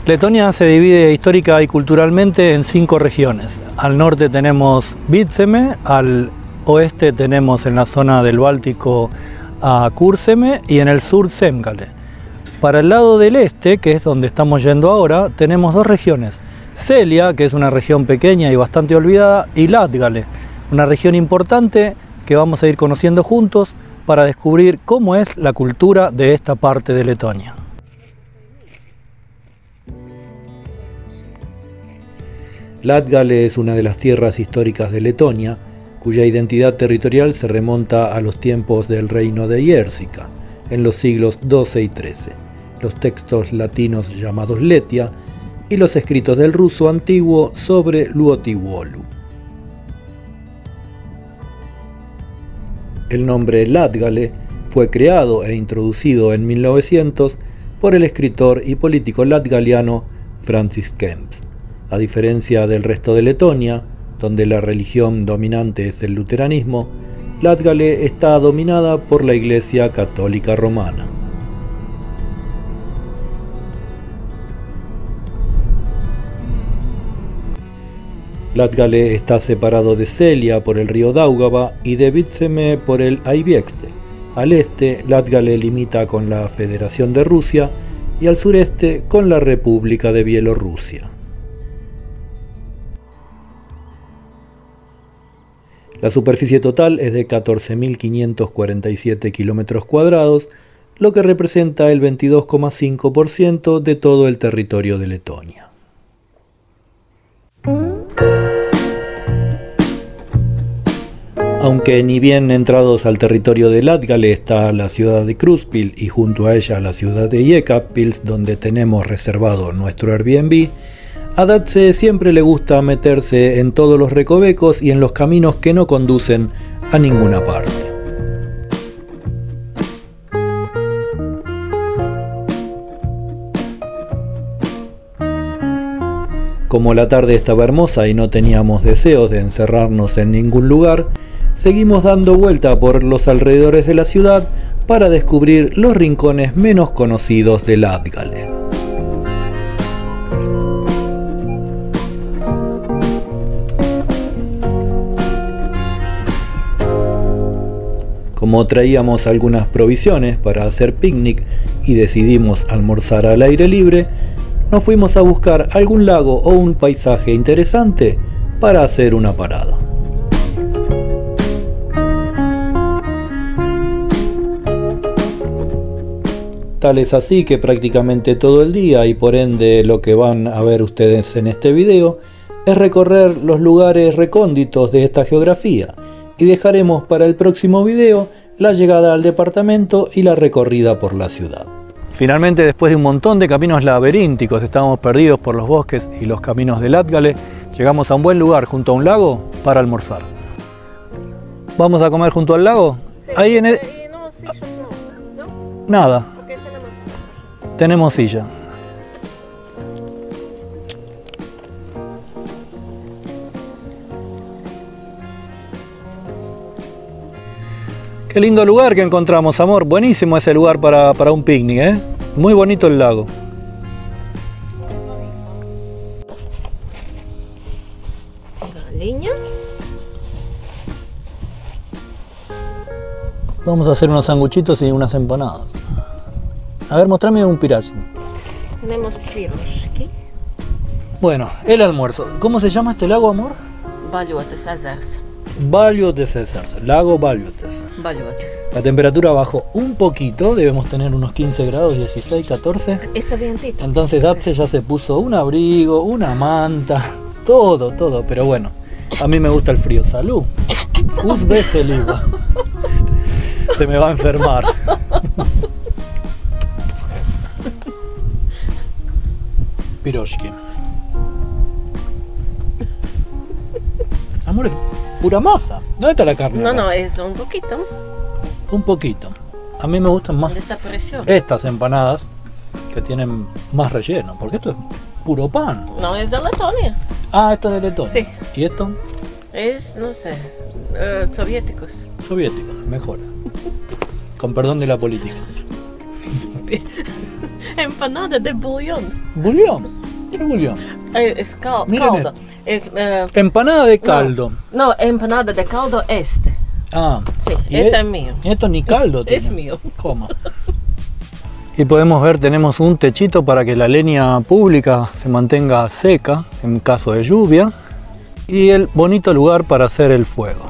Letonia se divide histórica y culturalmente en 5 regiones. Al norte tenemos Vitseme, al oeste tenemos en la zona del Báltico a Kurseme y en el sur Semgale. Para el lado del este, que es donde estamos yendo ahora, tenemos 2 regiones. Celia, que es una región pequeña y bastante olvidada, y Latgale, una región importante que vamos a ir conociendo juntos para descubrir cómo es la cultura de esta parte de Letonia. Latgale es una de las tierras históricas de Letonia, cuya identidad territorial se remonta a los tiempos del reino de Jersika, en los siglos XII y XIII, los textos latinos llamados Letia y los escritos del ruso antiguo sobre Luotivuolu. El nombre Latgale fue creado e introducido en 1900 por el escritor y político latgaliano Francis Kempis. A diferencia del resto de Letonia, donde la religión dominante es el luteranismo, Latgale está dominada por la Iglesia Católica Romana. Latgale está separado de Celia por el río Daugava y de Vitseme por el Aiviekste. Al este, Latgale limita con la Federación de Rusia y al sureste con la República de Bielorrusia. La superficie total es de 14.547 kilómetros cuadrados, lo que representa el 22,5% de todo el territorio de Letonia. Aunque ni bien entrados al territorio de Latgale está la ciudad de Krušpil y junto a ella la ciudad de Jekabpils, donde tenemos reservado nuestro Airbnb, a Dace siempre le gusta meterse en todos los recovecos y en los caminos que no conducen a ninguna parte. Como la tarde estaba hermosa y no teníamos deseos de encerrarnos en ningún lugar, seguimos dando vuelta por los alrededores de la ciudad para descubrir los rincones menos conocidos de Latgale. Como traíamos algunas provisiones para hacer picnic y decidimos almorzar al aire libre, nos fuimos a buscar algún lago o un paisaje interesante para hacer una parada. Tal es así que prácticamente todo el día, y por ende lo que van a ver ustedes en este video, es recorrer los lugares recónditos de esta geografía, y dejaremos para el próximo video la llegada al departamento y la recorrida por la ciudad. Finalmente, después de un montón de caminos laberínticos, estábamos perdidos por los bosques y los caminos de Latgale, llegamos a un buen lugar junto a un lago para almorzar. ¿Vamos a comer junto al lago? Sí, ahí en el... No, sillas no. Nada. Porque Tenemos silla. Qué lindo lugar que encontramos, amor. Buenísimo ese lugar para un picnic, ¿eh? Muy bonito el lago. Leña. Vamos a hacer unos sanguchitos y unas empanadas. A ver, mostrame un piracho. Tenemos piroshki. Bueno, el almuerzo. ¿Cómo se llama este lago, amor? Baljotes ezers. Baljotes Ezers, lago Baljotes. Baljotes. La temperatura bajó un poquito, debemos tener unos 15 grados, 16, 14. Está vientito. Entonces Dace ya se puso un abrigo, una manta, todo, pero bueno, a mí me gusta el frío. Salud. Uzbeseliva. Se me va a enfermar. Piroshki. Amor, es pura masa. ¿Dónde está la carne? No, es un poquito. Un poquito. A mí me gustan más Desapareció. estas empanadas que tienen más relleno, porque esto es puro pan. No, es de Letonia. Ah, esto es de Letonia. Sí. ¿Y esto? Es, no sé, soviéticos. Soviético, mejor. Con perdón de la política. Empanada de bullón. ¿Bulión? ¿Qué es bulión? Es Miren caldo. Es, Empanada de caldo. no, empanada de caldo este. Ah, Sí, y ese es mío. esto ni caldo tiene. Es mío. ¿Cómo? Y podemos ver, tenemos un techito para que la leña pública se mantenga seca en caso de lluvia. Y el bonito lugar para hacer el fuego.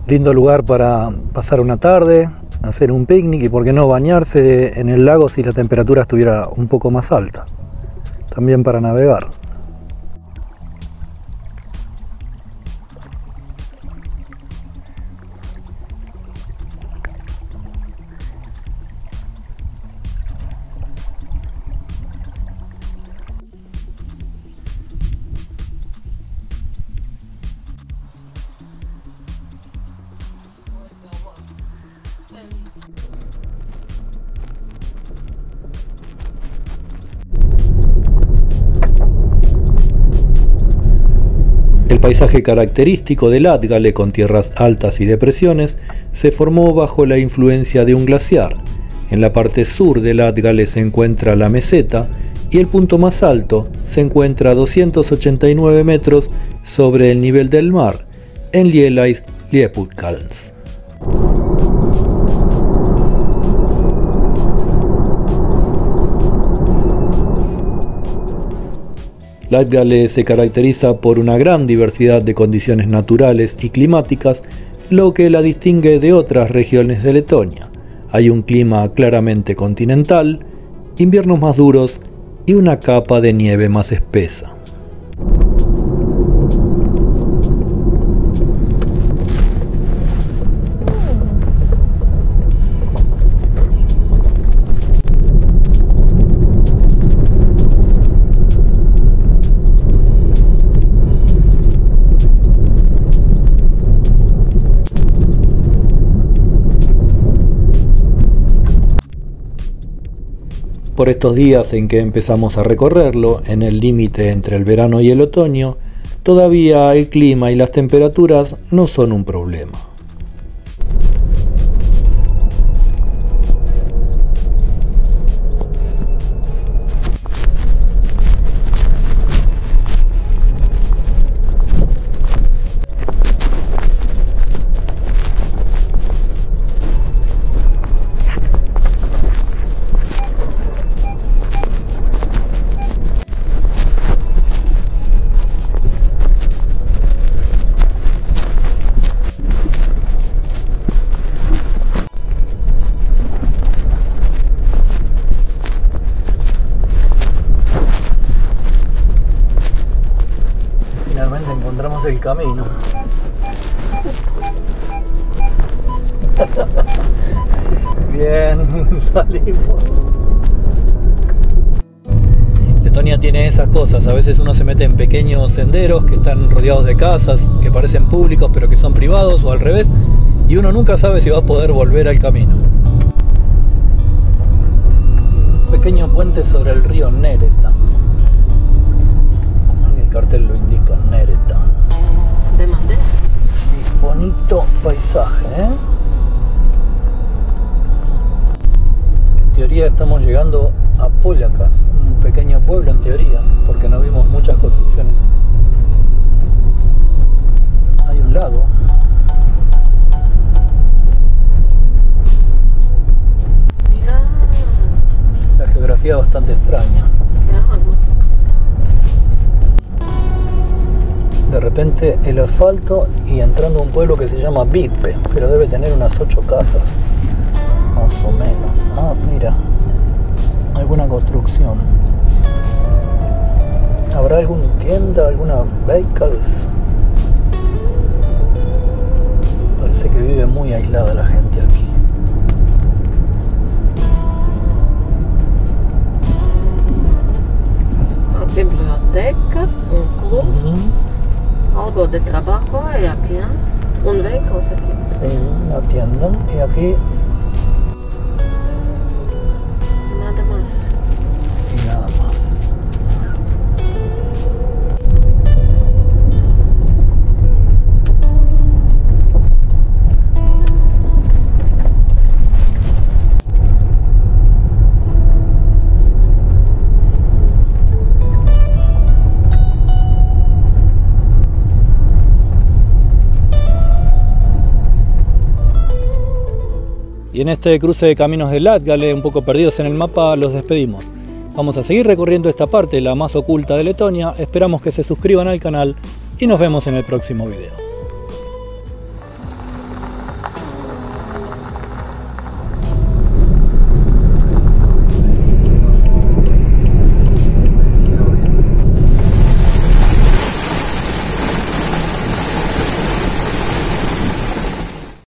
Lindo lugar para pasar una tarde, hacer un picnic y por qué no bañarse en el lago si la temperatura estuviera un poco más alta. También para navegar. El paisaje característico del Latgale, con tierras altas y depresiones, se formó bajo la influencia de un glaciar. En la parte sur del Latgale se encuentra la meseta y el punto más alto se encuentra a 289 metros sobre el nivel del mar, en Lielais Liepulkals. Latgale se caracteriza por una gran diversidad de condiciones naturales y climáticas, lo que la distingue de otras regiones de Letonia. Hay un clima claramente continental, inviernos más duros y una capa de nieve más espesa. Por estos días en que empezamos a recorrerlo, en el límite entre el verano y el otoño, todavía el clima y las temperaturas no son un problema. Finalmente encontramos el camino. Bien, salimos. Letonia tiene esas cosas, a veces uno se mete en pequeños senderos que están rodeados de casas, que parecen públicos pero que son privados, o al revés, y uno nunca sabe si va a poder volver al camino. Un pequeño puente sobre el río Nereta. El cartel lo indica, Nereta. De madera. Sí, bonito paisaje, ¿eh? En teoría estamos llegando a Pollakas, un pequeño pueblo en teoría, porque no vimos muchas construcciones. Hay un lago. Mira. La geografía bastante extraña. Qué aguas. De repente el asfalto y entrando a un pueblo que se llama Vipe, pero debe tener unas 8 casas, más o menos. Ah, mira, alguna construcción. ¿Habrá alguna tienda, alguna vehicles? Parece que vive muy aislada la gente aquí. Una biblioteca, un club. Algo de trabajo hay aquí, ¿eh? Un vehículo aquí. Sí, una tienda. Y aquí Nada más. y nada más. Y en este cruce de caminos de Latgale, un poco perdidos en el mapa, los despedimos. Vamos a seguir recorriendo esta parte, la más oculta de Letonia. Esperamos que se suscriban al canal y nos vemos en el próximo video.